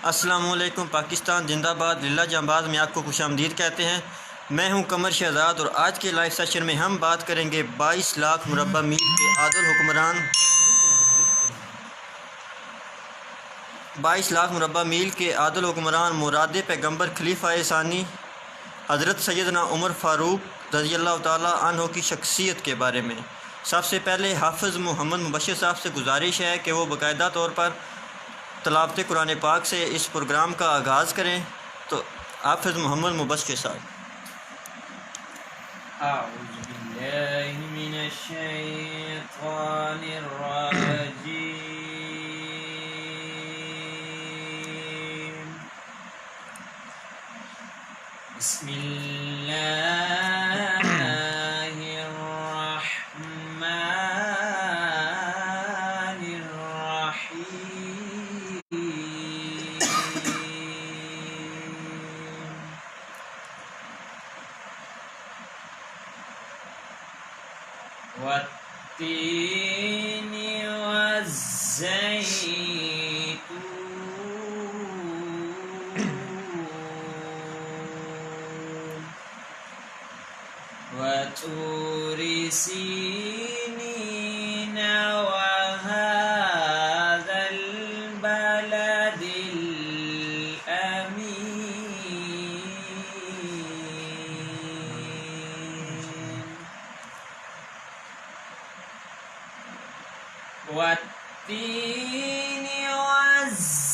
السلام علیکم پاکستان زندہ باد للہ جانباز میں آپ کو خوش آمدید کہتے ہیں۔ میں ہوں قمر شہزاد اور آج کے لائیو سیشن میں ہم بات کریں گے 22 لاکھ مربع میل کے عادل حکمران 22 لاکھ مربع میل کے عادل حکمران مراد پیغمبر خلیفہ ثانی حضرت سیدنا عمر فاروق رضی اللہ تعالیٰ عنہ کی شخصیت کے بارے میں۔ سب سے پہلے حافظ محمد مبشر صاحب سے گزارش ہے کہ وہ باقاعدہ طور پر تلاوت قرآن پاک سے اس پروگرام کا آغاز کریں۔ تو حافظ محمد مبشر صاحب۔ اعوذ باللہ من الشیطان الرجیم، بسم اللہ الرحمن الرحیم۔ والتین والزیتون وطور سینین وهذا البلد الأمین۔ والتین والزیتون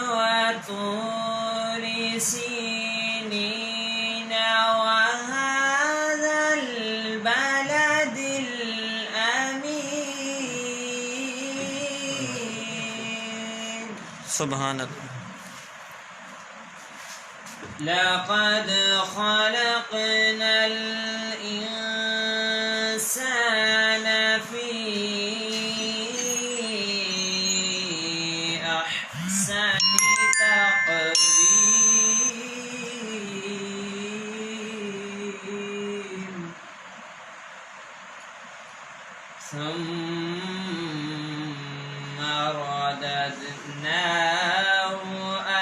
وطور سینین وهذا البلد الأمین۔ سبحان اللہ۔ لقد خلقنا الإنسان في أحسن تقويم ثم رددناه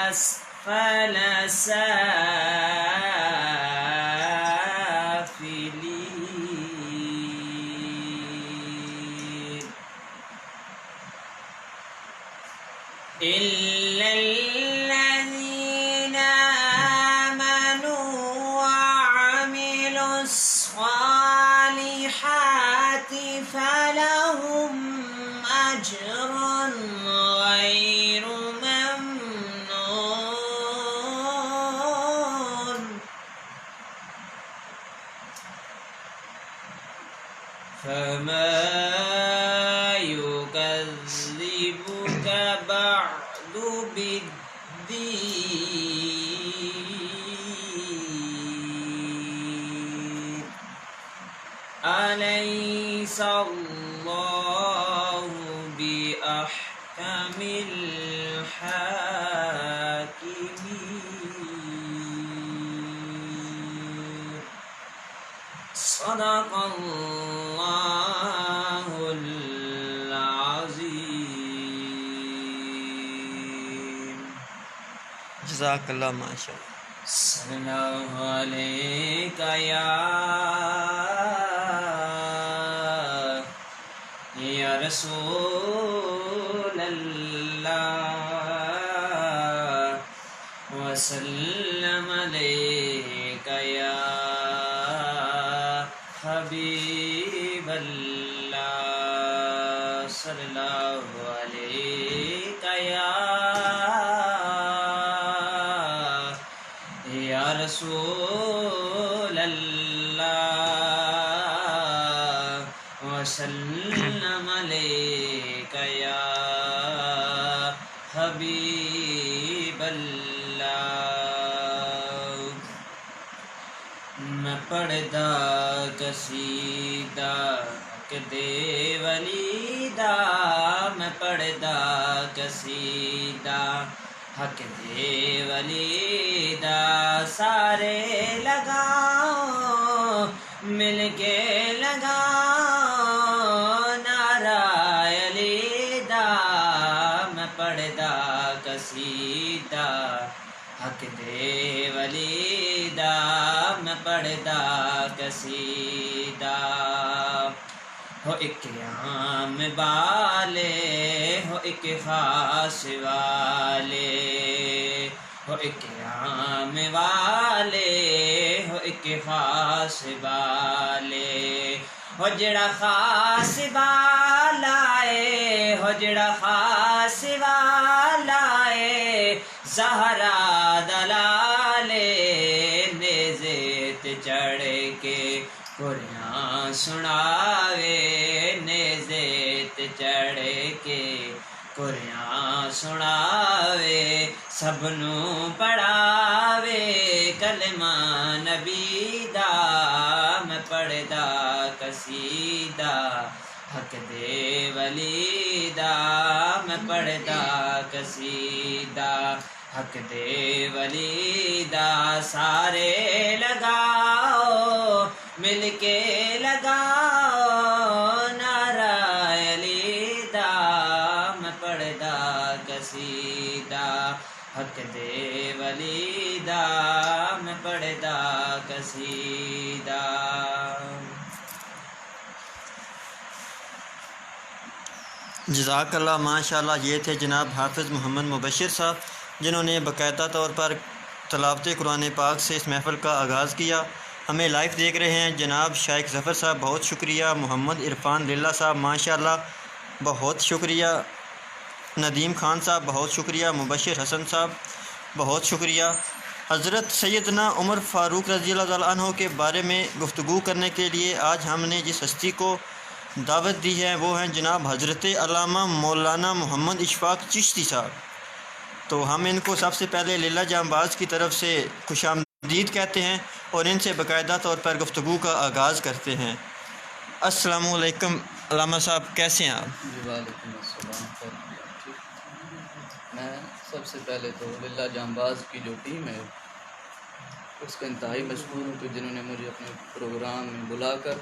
أسفل سافلين إلا الذين آمنوا وعملوا الصالحات فلهم أجر غير ممنون فما يكذبك بعد بالدين أليس الله بأحكم الحاكمين؟ صدق اللہ العظیم۔ جزاک اللہ ماشاء اللہ۔ صلی اللہ علیہ یا رسول اللہ وسلم علیک یا حبیب اللہ صلی اللہ علیہ یا رسول اللہ وسلم علیک یا حبیب اللہ۔ میں پڑھدا قصیدہ کہ دے ولیدہ، میں پڑھدا قصیدہ حق دے ولیدہ، سارے لگاؤ مل کے لگاؤ نعرہ علی دا، میں پڑھدا قصیدہ حق دے ولی دا میں پڑھدا قصیدہ ہو ایک عام والے ہو ایک خاص والے ہو ایک عام والے ہو ایک خاص والے ہو جڑا خاص والا ہے ہو جڑا خاص والا ہے زہرا دلالے نیزے تے چڑھ کے قرآن سناوے نیزے تے چڑھ کے قرآن سناوے سب نو پڑھاوے کلمہ نبی دا میں پڑھدا قصیدہ حق دے ولی دا میں پڑھدا قصیدہ حق دے ولی دا سارے لگاؤ مل کے لگاؤ نعرہ علی دا میں پڑھدا قصیدہ حق دے ولی دا میں پڑھدا قصیدہ جزاک اللہ ماشاء اللہ۔ یہ تھے جناب حافظ محمد مبشر صاحب، جنہوں نے باقاعدہ طور پر تلاوت قرآن پاک سے اس محفل کا آغاز کیا۔ ہمیں لائیو دیکھ رہے ہیں جناب شائخ ظفر صاحب، بہت شکریہ۔ محمد عرفان للہ صاحب ماشاء اللہ بہت شکریہ۔ ندیم خان صاحب بہت شکریہ۔ مبشر حسن صاحب بہت شکریہ۔ حضرت سیدنا عمر فاروق رضی اللہ تعالیٰ عنہ کے بارے میں گفتگو کرنے کے لیے آج ہم نے جس ہستی کو دعوت دی ہے وہ ہیں جناب حضرت علامہ مولانا محمد اشفاق چشتی صاحب۔ تو ہم ان کو سب سے پہلے لیلہ جانباز کی طرف سے خوش آمدید کہتے ہیں اور ان سے باقاعدہ طور پر گفتگو کا آغاز کرتے ہیں۔ السلام علیکم علامہ صاحب، کیسے ہیں آپ؟ جی وعلیکم السلام۔ میں سب سے پہلے تو لیلہ جانباز کی جو ٹیم ہے اس کا انتہائی مشکور ہوں کہ جنہوں نے مجھے اپنے پروگرام میں بلا کر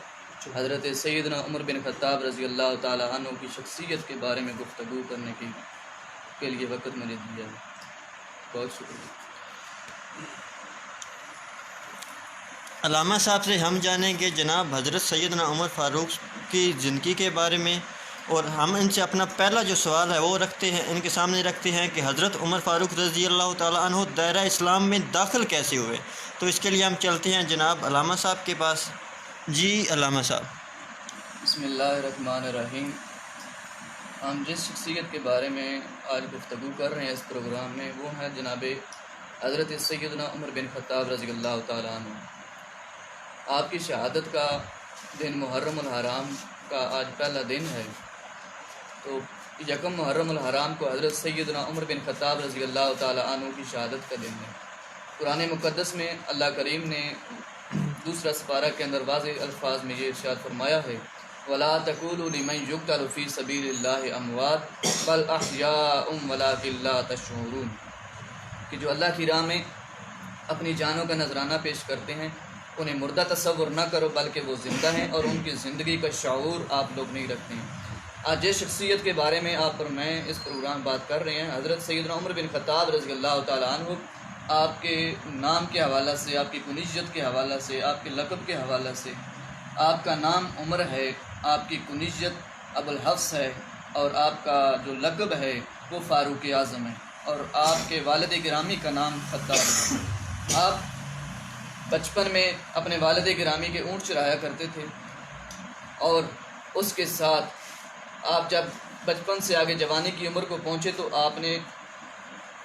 حضرت سیدنا عمر بن خطاب رضی اللہ تعالیٰ عنہ کی شخصیت کے بارے میں گفتگو کرنے کے لیے وقت مجھے دیا ہے۔ بہت شکریہ۔ علامہ صاحب سے ہم جانیں گے جناب حضرت سیدنا عمر فاروق کی زندگی کے بارے میں، اور ہم ان سے اپنا پہلا جو سوال ہے وہ رکھتے ہیں، ان کے سامنے رکھتے ہیں کہ حضرت عمر فاروق رضی اللہ تعالیٰ عنہ دائرہ اسلام میں داخل کیسے ہوئے۔ تو اس کے لیے ہم چلتے ہیں جناب علامہ صاحب کے پاس۔ جی علامہ صاحب۔ بسم اللہ الرحمن الرحیم۔ ہم جس شخصیت کے بارے میں آج گفتگو کر رہے ہیں اس پروگرام میں وہ ہیں جناب حضرت سیدنا عمر بن خطاب رضی اللہ تعالیٰ عنہ۔ آپ کی شہادت کا دن محرم الحرام کا آج پہلا دن ہے، تو یکم محرم الحرام کو حضرت سیدنا عمر بن خطاب رضی اللہ تعالیٰ عنہ کی شہادت کا دن ہے۔ قرآن مقدس میں اللہ کریم نے دوسرا سپارہ کے اندر واضح الفاظ میں یہ ارشاد فرمایا ہے وَلَا تَقُولُوا لِمَنْ يُقْتَلُ فِي سَبِيلِ اللَّهِ أَمْوَاتٌ بَلْ أَحْيَاءٌ وَلَٰكِن لَّا تَشْعُرُونَ، کہ جو اللہ کی راہ میں اپنی جانوں کا نذرانہ پیش کرتے ہیں انہیں مردہ تصور نہ کرو بلکہ وہ زندہ ہیں اور ان کی زندگی کا شعور آپ لوگ نہیں رکھتے ہیں۔ آج جس شخصیت کے بارے میں آپ اور میں اس پروگرام بات کر رہے ہیں حضرت سیدنا عمر بن خطاب رضی اللہ تعالیٰ عنہ، آپ کے نام کے حوالہ سے، آپ کی کنیت کے حوالہ سے، آپ کے لقب کے حوالہ سے، آپ کا نام عمر ہے، آپ کی کنیت ابو الحفص ہے، اور آپ کا جو لقب ہے وہ فاروق اعظم ہے، اور آپ کے والد گرامی کا نام خطاب ہے۔ آپ بچپن میں اپنے والد گرامی کے اونٹ چرایا کرتے تھے، اور اس کے ساتھ آپ جب بچپن سے آگے جوانی کی عمر کو پہنچے تو آپ نے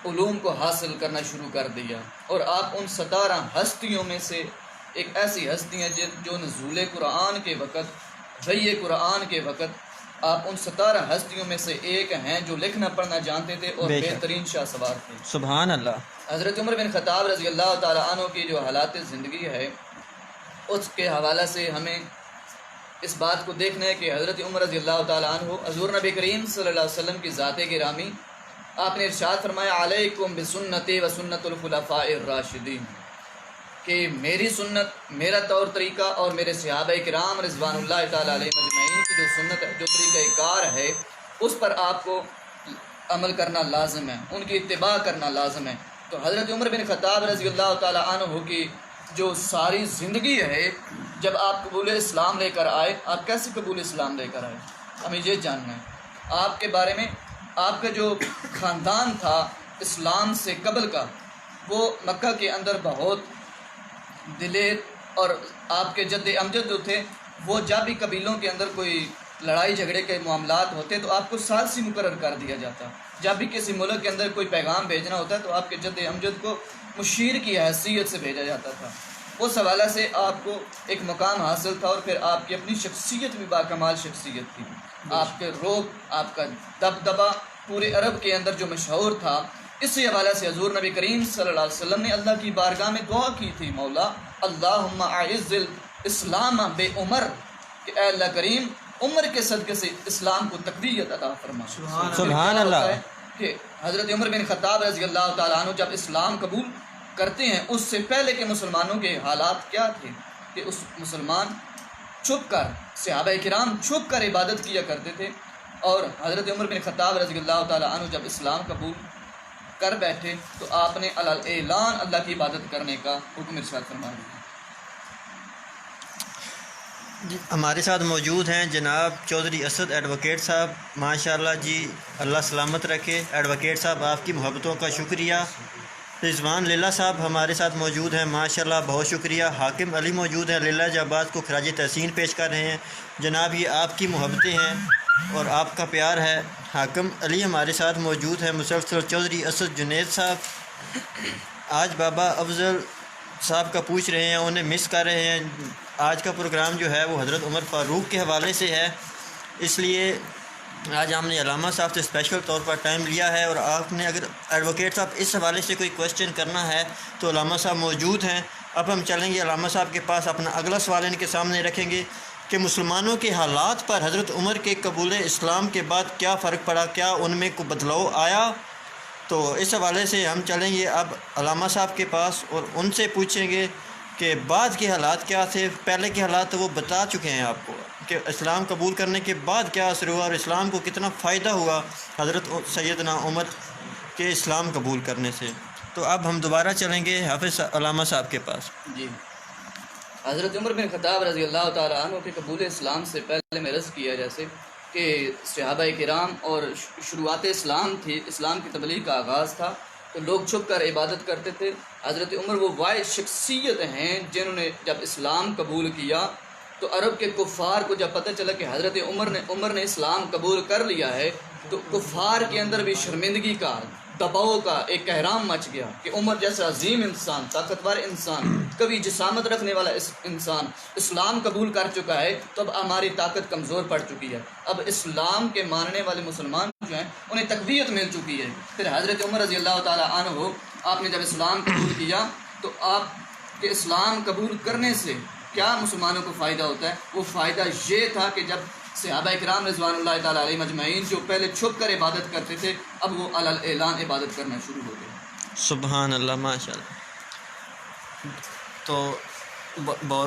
علوم کو حاصل کرنا شروع کر دیا، اور آپ ان 17 ہستیوں میں سے ایک ایسی ہستی ہیں جو نزول قرآن کے وقت، وحی قرآن کے وقت آپ ان 17 ہستیوں میں سے ایک ہیں جو لکھنا پڑھنا جانتے تھے اور بہترین شاہ سوار تھے۔ سبحان اللہ۔ حضرت عمر بن خطاب رضی اللہ تعالیٰ عنہ کی جو حالات زندگی ہے اس کے حوالہ سے ہمیں اس بات کو دیکھنا ہے کہ حضرت عمر رضی اللہ تعالیٰ عنہ حضور نبی کریم صلی اللہ علیہ وسلم کی ذات گرامی، آپ نے ارشاد فرمایا علیکم بسنتی و سنت الخلفاء الراشدین، کہ میری سنت، میرا طور طریقہ اور میرے صحابہ کرام رضوان اللہ تعالیٰ علیہ مجمعین کی جو سنت ہے، جو طریقہ کار ہے، اس پر آپ کو عمل کرنا لازم ہے، ان کی اتباع کرنا لازم ہے۔ تو حضرت عمر بن خطاب رضی اللہ تعالیٰ عنہ کی جو ساری زندگی ہے، جب آپ قبول اسلام لے کر آئے، آپ کیسے قبول اسلام لے کر آئے، ہمیں یہ جاننا ہے آپ کے بارے میں۔ آپ کا جو خاندان تھا اسلام سے قبل کا، وہ مکہ کے اندر بہت دلیر، اور آپ کے جد امجد جو تھے وہ جب بھی قبیلوں کے اندر کوئی لڑائی جھگڑے کے معاملات ہوتے تو آپ کو ثالثی مقرر کر دیا جاتا۔ جب بھی کسی ملک کے اندر کوئی پیغام بھیجنا ہوتا ہے تو آپ کے جد امجد کو مشیر کی حیثیت سے بھیجا جاتا تھا۔ اس حوالے سے آپ کو ایک مقام حاصل تھا، اور پھر آپ کی اپنی شخصیت بھی باکمال شخصیت تھی۔ آپ کے روب، آپ کا دبدبہ پورے عرب کے اندر جو مشہور تھا۔ اسی حوالے سے حضور نبی کریم صلی اللہ علیہ وسلم نے اللہ کی بارگاہ میں دعا کی تھی، مولا اللہم اعز الاسلام بے عمر، کہ اے اللہ کریم عمر کے صدقے سے اسلام کو تقویت عطا فرما۔ سبحان اللہ۔ ہوتا ہے کہ حضرت عمر بن خطاب رضی اللہ تعالیٰ عنہ جب اسلام قبول کرتے ہیں، اس سے پہلے کے مسلمانوں کے حالات کیا تھے کہ اس مسلمان چھپ کر، صحابہ کرام چھپ کر عبادت کیا کرتے تھے، اور حضرت عمر بن خطاب رضی اللہ تعالیٰ عنہ جب اسلام قبول کر بیٹھے تو آپ نے اعلان اللہ کی عبادت کرنے کا حکم ارشاد فرما دیا۔ جی ہمارے ساتھ موجود ہیں جناب چودھری اسد ایڈوکیٹ صاحب، ماشاءاللہ جی اللہ سلامت رکھے۔ ایڈوکیٹ صاحب آپ کی محبتوں کا شکریہ۔ رضوان لیلا صاحب ہمارے ساتھ موجود ہیں، ماشاءاللہ بہت شکریہ۔ حاکم علی موجود ہیں، لیلا جاباد کو خراج تحسین پیش کر رہے ہیں۔ جناب یہ آپ کی محبتیں ہیں اور آپ کا پیار ہے۔ حاکم علی ہمارے ساتھ موجود ہیں۔ مسلسل چودھری اسد جنید صاحب آج بابا افضل صاحب کا پوچھ رہے ہیں، انہیں مس کر رہے ہیں۔ آج کا پروگرام جو ہے وہ حضرت عمر فاروق کے حوالے سے ہے، اس لیے آج ہم نے علامہ صاحب سے اسپیشل طور پر ٹائم لیا ہے، اور آپ نے اگر ایڈوکیٹ صاحب اس حوالے سے کوئی کویشچن کرنا ہے تو علامہ صاحب موجود ہیں۔ اب ہم چلیں گے علامہ صاحب کے پاس، اپنا اگلا سوال ان کے سامنے رکھیں گے کہ مسلمانوں کے حالات پر حضرت عمر کے قبول اسلام کے بعد کیا فرق پڑا، کیا ان میں کوئی بدلاؤ آیا۔ تو اس حوالے سے ہم چلیں گے اب علامہ صاحب کے پاس اور ان سے پوچھیں گے کہ بعد کے حالات کیا تھے۔ پہلے کے حالات وہ بتا چکے ہیں آپ کو کہ اسلام قبول کرنے کے بعد کیا اثر ہوا اور اسلام کو کتنا فائدہ ہوا حضرت سیدنا عمر کے اسلام قبول کرنے سے۔ تو اب ہم دوبارہ چلیں گے حافظ علامہ صاحب کے پاس۔ جی حضرت عمر بن خطاب رضی اللہ تعالیٰ عنہ کے قبول اسلام سے پہلے میں عرض کیا جیسے کہ صحابہ کرام اور شروعات اسلام تھی، اسلام کی تبلیغ کا آغاز تھا، تو لوگ چھپ کر عبادت کرتے تھے۔ حضرت عمر وہ واحد شخصیت ہیں جنہوں نے جب اسلام قبول کیا تو عرب کے کفار کو جب پتہ چلا کہ حضرت عمر نے اسلام قبول کر لیا ہے تو کفار کے اندر بھی شرمندگی کا، دباؤ کا ایک کہرام مچ گیا کہ عمر جیسا عظیم انسان، طاقتور انسان، کبھی جسامت رکھنے والا انسان اسلام قبول کر چکا ہے تو اب ہماری طاقت کمزور پڑ چکی ہے، اب اسلام کے ماننے والے مسلمان جو ہیں انہیں تقویت مل چکی ہے۔ پھر حضرت عمر رضی اللہ تعالیٰ عنہ آپ نے جب اسلام قبول کیا تو آپ کے اسلام قبول کرنے سے کیا مسلمانوں کو فائدہ ہوتا ہے؟ وہ فائدہ یہ تھا کہ جب صحابہ کرام رضوان اللہ تعالیٰ علیہ مجمعین جو پہلے چھپ کر عبادت کرتے تھے اب وہ اعلان عبادت کرنا شروع ہو گئے۔ سبحان اللہ، ماشاء اللہ۔ تو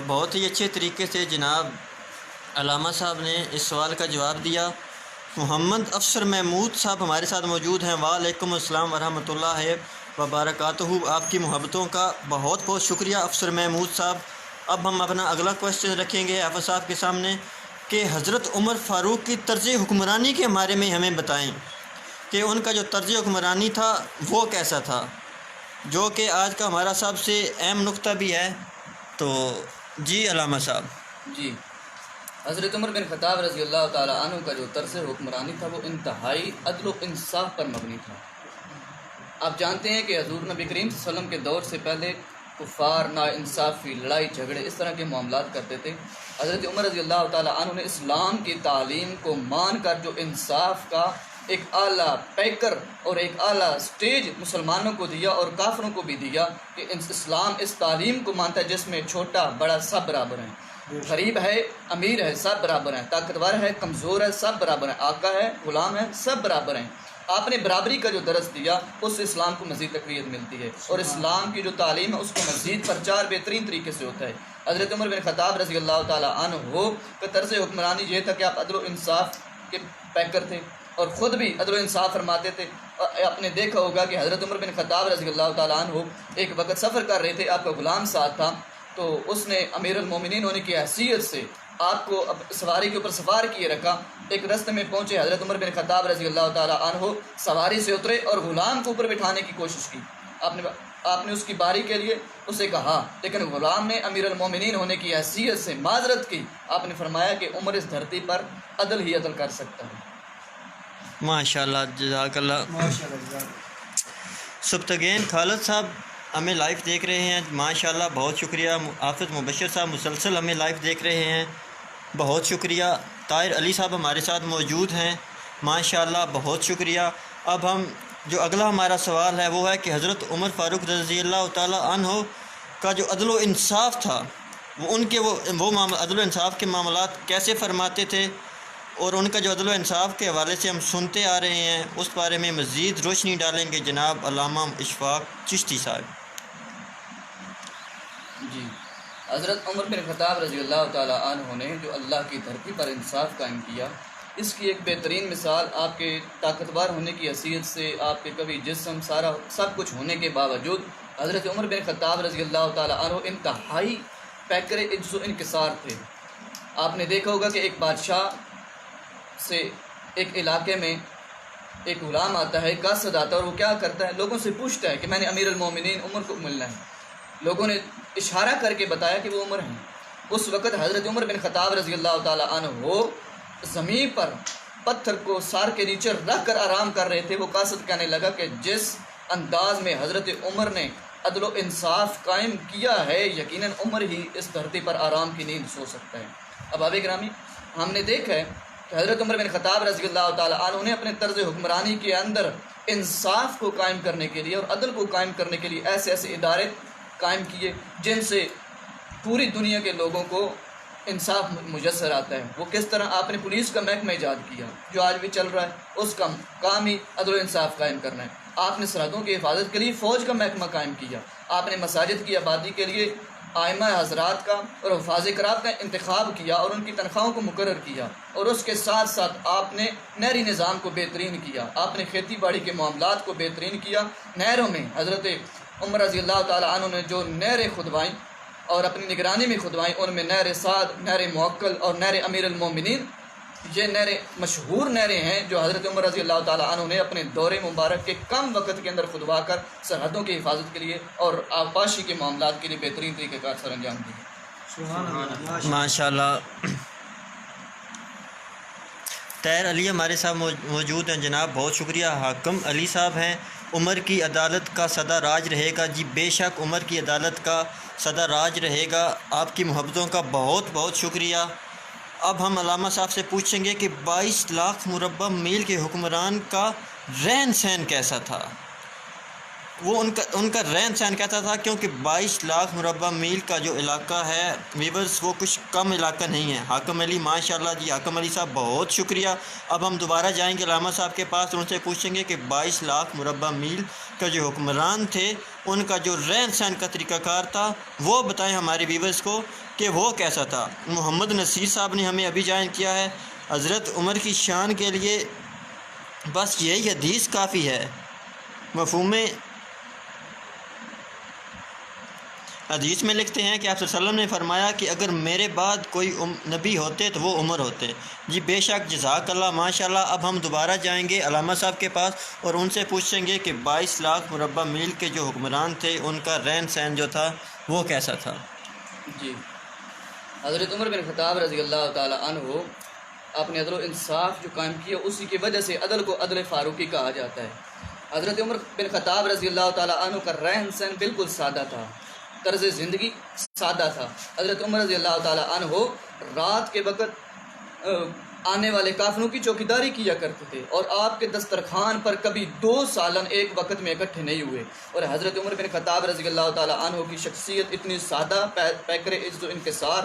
بہت ہی اچھے طریقے سے جناب علامہ صاحب نے اس سوال کا جواب دیا۔ محمد افسر محمود صاحب ہمارے ساتھ موجود ہیں، وعلیکم السلام ورحمۃ اللہ وبرکاتہ۔ آپ کی محبتوں کا بہت بہت شکریہ افسر محمود صاحب۔ اب ہم اپنا اگلا کویشچن رکھیں گے حافظ صاحب کے سامنے کہ حضرت عمر فاروق کی طرز حکمرانی کے بارے میں ہمیں بتائیں کہ ان کا جو طرز حکمرانی تھا وہ کیسا تھا، جو کہ آج کا ہمارا سب سے اہم نقطہ بھی ہے۔ تو جی علامہ صاحب۔ جی حضرت عمر بن خطاب رضی اللہ تعالیٰ عنہ کا جو طرز حکمرانی تھا وہ انتہائی عدل و انصاف پر مبنی تھا۔ آپ جانتے ہیں کہ حضور نبی کریم صلی اللہ علیہ وسلم کے دور سے پہلے کفار ناانصافی، لڑائی جھگڑے اس طرح کے معاملات کرتے تھے۔ حضرت عمر رضی اللہ تعالیٰ عنہ نے اسلام کی تعلیم کو مان کر جو انصاف کا ایک اعلیٰ پیکر اور ایک اعلیٰ سٹیج مسلمانوں کو دیا اور کافروں کو بھی دیا کہ اسلام اس تعلیم کو مانتا ہے جس میں چھوٹا بڑا سب برابر ہیں، غریب ہے امیر ہے سب برابر ہیں، طاقتور ہے کمزور ہے سب برابر ہیں، آقا ہے غلام ہے سب برابر ہیں۔ آپ نے برابری کا جو درس دیا اس سے اسلام کو مزید تقویت ملتی ہے، اور اسلام کی جو تعلیم ہے اس کو مزید پرچار بہترین طریقے سے ہوتا ہے۔ حضرت عمر بن خطاب رضی اللہ تعالیٰ عنہ کا طرز حکمرانی یہ تھا کہ آپ عدل و انصاف کے پیکر تھے، اور خود بھی عدل و انصاف فرماتے تھے. آپ نے دیکھا ہوگا کہ حضرت عمر بن خطاب رضی اللہ تعالیٰ عنہ ایک وقت سفر کر رہے تھے، آپ کا غلام ساتھ تھا، تو اس نے امیر المومنین ہونے کی حیثیت سے آپ کو سواری کے اوپر سوار کیے رکھا. ایک رستے میں پہنچے، حضرت عمر بن خطاب رضی اللہ تعالیٰ عنہ سواری سے اترے اور غلام کو اوپر بٹھانے کی کوشش کی. آپ نے اس کی باری کے لیے اسے کہا، لیکن غلام نے امیر المومنین ہونے کی حیثیت سے معذرت کی. آپ نے فرمایا کہ عمر اس دھرتی پر عدل ہی عدل کر سکتا ہے. ماشاءاللہ، جزاک اللہ. سبتگین خالد صاحب ہمیں لائیو دیکھ رہے ہیں، ماشاءاللہ بہت شکریہ. حافظ مبشر صاحب مسلسل ہمیں لائیو دیکھ رہے ہیں، بہت شکریہ. طاہر علی صاحب ہمارے ساتھ موجود ہیں، ماشاءاللہ بہت شکریہ. اب ہم جو اگلا ہمارا سوال ہے وہ ہے کہ حضرت عمر فاروق رضی اللہ تعالیٰ عنہ کا جو عدل و انصاف تھا، وہ ان کے وہ عدل و انصاف کے معاملات کیسے فرماتے تھے، اور ان کا جو عدل و انصاف کے حوالے سے ہم سنتے آ رہے ہیں، اس بارے میں مزید روشنی ڈالیں گے جناب علامہ اشفاق چشتی صاحب. جی، حضرت عمر بن خطاب رضی اللہ تعالیٰ عنہ نے جو اللہ کی دھرتی پر انصاف قائم کیا، اس کی ایک بہترین مثال آپ کے طاقتور ہونے کی حیثیت سے، آپ کے قوی جسم، سب کچھ ہونے کے باوجود حضرت عمر بن خطاب رضی اللہ تعالیٰ عنہ انتہائی پیکر عجز و انکسار تھے. آپ نے دیکھا ہوگا کہ ایک بادشاہ سے ایک علاقے میں ایک غلام آتا ہے، قاصد آتا ہے، اور وہ کیا کرتا ہے، لوگوں سے پوچھتا ہے کہ میں نے امیر المومنین عمر کو ملنا ہے. لوگوں نے اشارہ کر کے بتایا کہ وہ عمر ہیں. اس وقت حضرت عمر بن خطاب رضی اللہ تعالیٰ عنہ وہ زمین پر پتھر کو سار کے نیچے رکھ کر آرام کر رہے تھے. وہ قاصد کہنے لگا کہ جس انداز میں حضرت عمر نے عدل و انصاف قائم کیا ہے، یقیناً عمر ہی اس دھرتی پر آرام کی نیند سو سکتا ہے. اب آبے گرامی، ہم نے دیکھا ہے کہ حضرت عمر بن خطاب رضی اللہ تعالیٰ عنہ نے اپنے طرز حکمرانی کے اندر انصاف کو قائم کرنے کے لیے اور عدل کو قائم کرنے کے لیے ایسے ایسے ادارے قائم کیے جن سے پوری دنیا کے لوگوں کو انصاف میسر آتا ہے. وہ کس طرح آپ نے پولیس کا محکمہ ایجاد کیا جو آج بھی چل رہا ہے، اس کا کام ہی عدل و انصاف قائم کرنا ہے. آپ نے سرحدوں کی حفاظت کے لیے فوج کا محکمہ قائم کیا. آپ نے مساجد کی آبادی کے لیے ائمہ حضرات کا اور حفاظ کرام کا انتخاب کیا اور ان کی تنخواہوں کو مقرر کیا، اور اس کے ساتھ ساتھ آپ نے نہری نظام کو بہترین کیا. آپ نے کھیتی باڑی کے معاملات کو بہترین کیا. نہروں میں حضرت عمر رضی اللہ تعالیٰ عنہ نے جو نہریں کھدوائیں اور اپنی نگرانی میں کھدوائیں، ان میں نہر سعد، نہر موکل اور نہر امیر المومنین، یہ نہریں مشہور نہریں ہیں جو حضرت عمر رضی اللہ تعالیٰ عنہ نے اپنے دور مبارک کے کم وقت کے اندر کھدوا کر سرحدوں کی حفاظت کے لیے اور آبپاشی کے معاملات کے لیے بہترین طریقہ کار سر انجام دیے. ماشاءاللہ. طاہر علی ہمارے ساتھ موجود ہیں جناب، بہت شکریہ. حاکم علی صاحب ہیں، عمر کی عدالت کا سدا راج رہے گا. جی بے شک عمر کی عدالت کا سدا راج رہے گا. آپ کی محبتوں کا بہت بہت شکریہ. اب ہم علامہ صاحب سے پوچھیں گے کہ 22 لاکھ مربع میل کے حکمران کا رہن سہن کیسا تھا، وہ ان کا رہن سہن کیسا تھا، کیونکہ 22 لاکھ مربع میل کا جو علاقہ ہے ویورز، وہ کچھ کم علاقہ نہیں ہے. حاکم علی، ماشاءاللہ. جی حاکم علی صاحب بہت شکریہ. اب ہم دوبارہ جائیں گے علامہ صاحب کے پاس، ان سے پوچھیں گے کہ 22 لاکھ مربع میل کا جو حکمران تھے، ان کا جو رہن سہن کا طریقہ کار تھا وہ بتائیں ہمارے ویورز کو کہ وہ کیسا تھا. محمد نصیر صاحب نے ہمیں ابھی جوائن کیا ہے. حضرت عمر کی شان کے لیے بس یہی حدیث کافی ہے. مفہوم حدیث میں لکھتے ہیں کہ آپ صلی اللہ علیہ وسلم نے فرمایا کہ اگر میرے بعد کوئی نبی ہوتے تو وہ عمر ہوتے. جی بے شک، جزاک اللہ، ماشاءاللہ. اب ہم دوبارہ جائیں گے علامہ صاحب کے پاس اور ان سے پوچھیں گے کہ 22 لاکھ مربع میل کے جو حکمران تھے ان کا رہن سہن جو تھا وہ کیسا تھا. جی، حضرت عمر بن خطاب رضی اللہ تعالیٰ عنہ اپنے عدل و انصاف جو قائم کیا، اسی کی وجہ سے عدل کو عدل فاروقی کہا جاتا ہے. حضرت عمر بن خطاب رضی اللہ تعالیٰ عنہ کا رہن سہن بالکل سادہ تھا، طرز زندگی سادہ تھا. حضرت عمر رضی اللہ تعالیٰ عنہ رات کے وقت آنے والے کافروں کی چوکیداری کیا کرتے تھے، اور آپ کے دسترخوان پر کبھی 2 سالن ایک وقت میں اکٹھے نہیں ہوئے. اور حضرت عمر بن خطاب رضی اللہ تعالیٰ عنہ کی شخصیت اتنی سادہ، پیکر عز و انکسار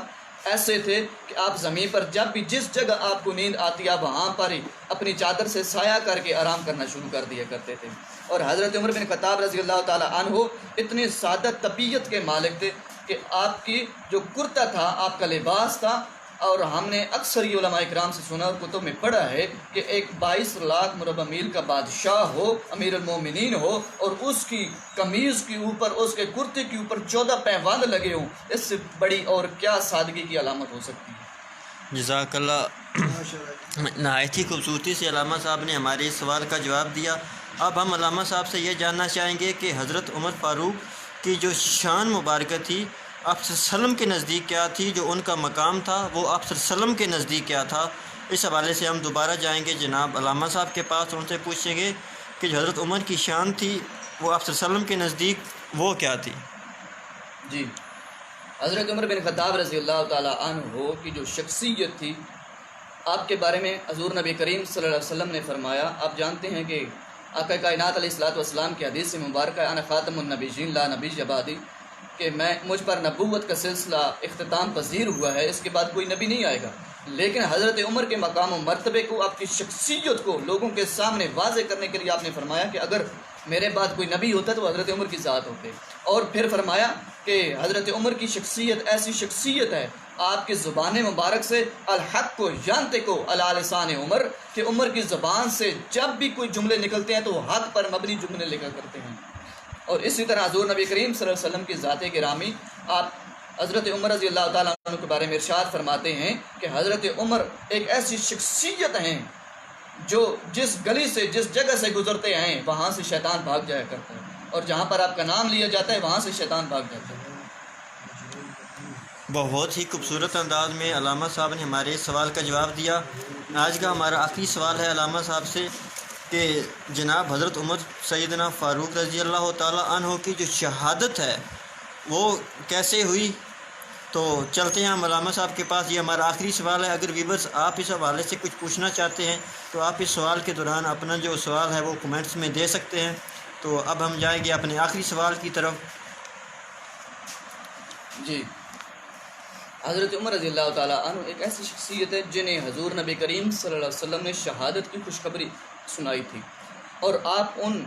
ایسے تھے کہ آپ زمین پر جب بھی جس جگہ آپ کو نیند آتی آپ وہاں پر ہی اپنی چادر سے سایہ کر کے آرام کرنا شروع کر دیا کرتے تھے. اور حضرت عمر بن خطاب رضی اللہ تعالیٰ عنہ اتنے سادہ طبیعت کے مالک تھے کہ آپ کی جو کرتا تھا، آپ کا لباس تھا، اور ہم نے اکثر یہ علماء اکرام سے سنا اور کتب میں پڑھا ہے کہ ایک 22 لاکھ مربع میل کا بادشاہ ہو، امیر المومنین ہو، اور اس کی قمیض کے اوپر، اس کے کرتے کے اوپر 14 پیوند لگے ہوں، اس سے بڑی اور کیا سادگی کی علامت ہو سکتی ہے؟ جزاک اللہ، نہایت ہی خوبصورتی سے علامہ صاحب نے ہمارے اس سوال کا جواب دیا۔ اب ہم علامہ صاحب سے یہ جاننا چاہیں گے کہ حضرت عمر فاروق کی جو شان مبارکہ تھی آپ صلی اللہ علیہ وسلم کے نزدیک کیا تھی، جو ان کا مقام تھا وہ آپ صلی اللہ علیہ وسلم کے نزدیک کیا تھا، اس حوالے سے ہم دوبارہ جائیں گے جناب علامہ صاحب کے پاس، ان سے پوچھیں گے کہ جو حضرت عمر کی شان تھی وہ آپ صلی اللہ علیہ وسلم کے نزدیک وہ کیا تھی۔ جی، حضرت عمر بن خطاب رضی اللہ تعالیٰ عنہ کی جو شخصیت تھی، آپ کے بارے میں حضور نبی کریم صلی اللہ علیہ وسلم نے فرمایا، آپ جانتے ہیں کہ آقا کائنات علیہ الصلوۃ والسلام کی حدیث سے مبارکہ انا خاتم النبیین لا نبی بعدی، کہ مجھ پر نبوت کا سلسلہ اختتام پذیر ہوا ہے، اس کے بعد کوئی نبی نہیں آئے گا۔ لیکن حضرت عمر کے مقام و مرتبے کو، آپ کی شخصیت کو لوگوں کے سامنے واضح کرنے کے لیے آپ نے فرمایا کہ اگر میرے بعد کوئی نبی ہوتا تو حضرت عمر کی ذات ہوتے، اور پھر فرمایا کہ حضرت عمر کی شخصیت ایسی شخصیت ہے، آپ کی زبان مبارک سے الحق کو جانتے کو علی لسان عمر، کہ عمر کی زبان سے جب بھی کوئی جملے نکلتے ہیں تو وہ حق پر مبنی جملے لکھا کرتے ہیں۔ اور اسی طرح حضور نبی کریم صلی اللہ علیہ وسلم کی ذات گرامی، آپ حضرت عمر رضی اللہ تعالیٰ عنہ کے بارے میں ارشاد فرماتے ہیں کہ حضرت عمر ایک ایسی شخصیت ہیں جو جس گلی سے، جس جگہ سے گزرتے ہیں وہاں سے شیطان بھاگ جایا کرتا ہے، اور جہاں پر آپ کا نام لیا جاتا ہے وہاں سے شیطان بھاگ جاتا ہے۔ بہت ہی خوبصورت انداز میں علامہ صاحب نے ہمارے اس سوال کا جواب دیا۔ آج کا ہمارا آخری سوال ہے علامہ صاحب سے کہ جناب حضرت عمر سیدنا فاروق رضی اللہ تعالیٰ عنہ کی جو شہادت ہے وہ کیسے ہوئی؟ تو چلتے ہیں ہم علامہ صاحب کے پاس، یہ ہمارا آخری سوال ہے۔ اگر ویورز آپ اس حوالے سے کچھ پوچھنا چاہتے ہیں تو آپ اس سوال کے دوران اپنا جو سوال ہے وہ کمنٹس میں دے سکتے ہیں۔ تو اب ہم جائیں گے اپنے آخری سوال کی طرف۔ جی، حضرت عمر رضی اللہ تعالیٰ عنہ ایک ایسی شخصیت ہے جنہیں حضور نبی کریم صلی اللہ علیہ وسلم نے شہادت کی خوشخبری سنائی تھی، اور آپ ان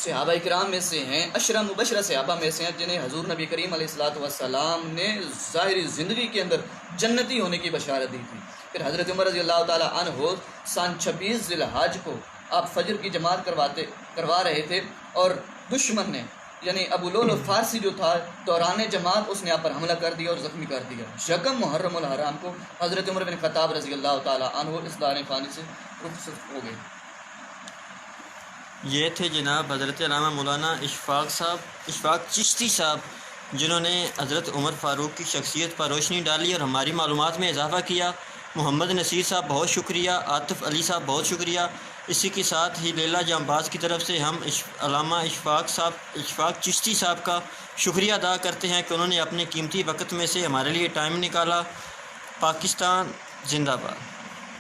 صحابہ کرام میں سے ہیں، عشرہ مبشرہ صحابہ میں سے ہیں جنہیں حضور نبی کریم علیہ الصلوۃ والسلام نے ظاہری زندگی کے اندر جنتی ہونے کی بشارت دی تھی۔ پھر حضرت عمر رضی اللہ تعالیٰ عنہ سن 26 ذی الحج کو آپ فجر کی جماعت کروا رہے تھے، اور دشمن نے یعنی ابو لولو فارسی جو تھا دوران جماعت اس نے آپ پر حملہ کر دیا اور زخمی کر دیا۔ یکم محرم الحرام کو حضرت عمر بن خطاب رضی اللہ تعالیٰ عنہ اس دار فانی سے رخصت ہو گئے۔ یہ تھے جناب حضرت علامہ مولانا اشفاق چشتی صاحب، جنہوں نے حضرت عمر فاروق کی شخصیت پر روشنی ڈالی اور ہماری معلومات میں اضافہ کیا۔ محمد نصیر صاحب بہت شکریہ، عاطف علی صاحب بہت شکریہ۔ اسی کے ساتھ ہی لیلہ جامباز کی طرف سے ہم علامہ اشفاق چشتی صاحب کا شکریہ ادا کرتے ہیں کہ انہوں نے اپنے قیمتی وقت میں سے ہمارے لیے ٹائم نکالا۔ پاکستان زندہ باد۔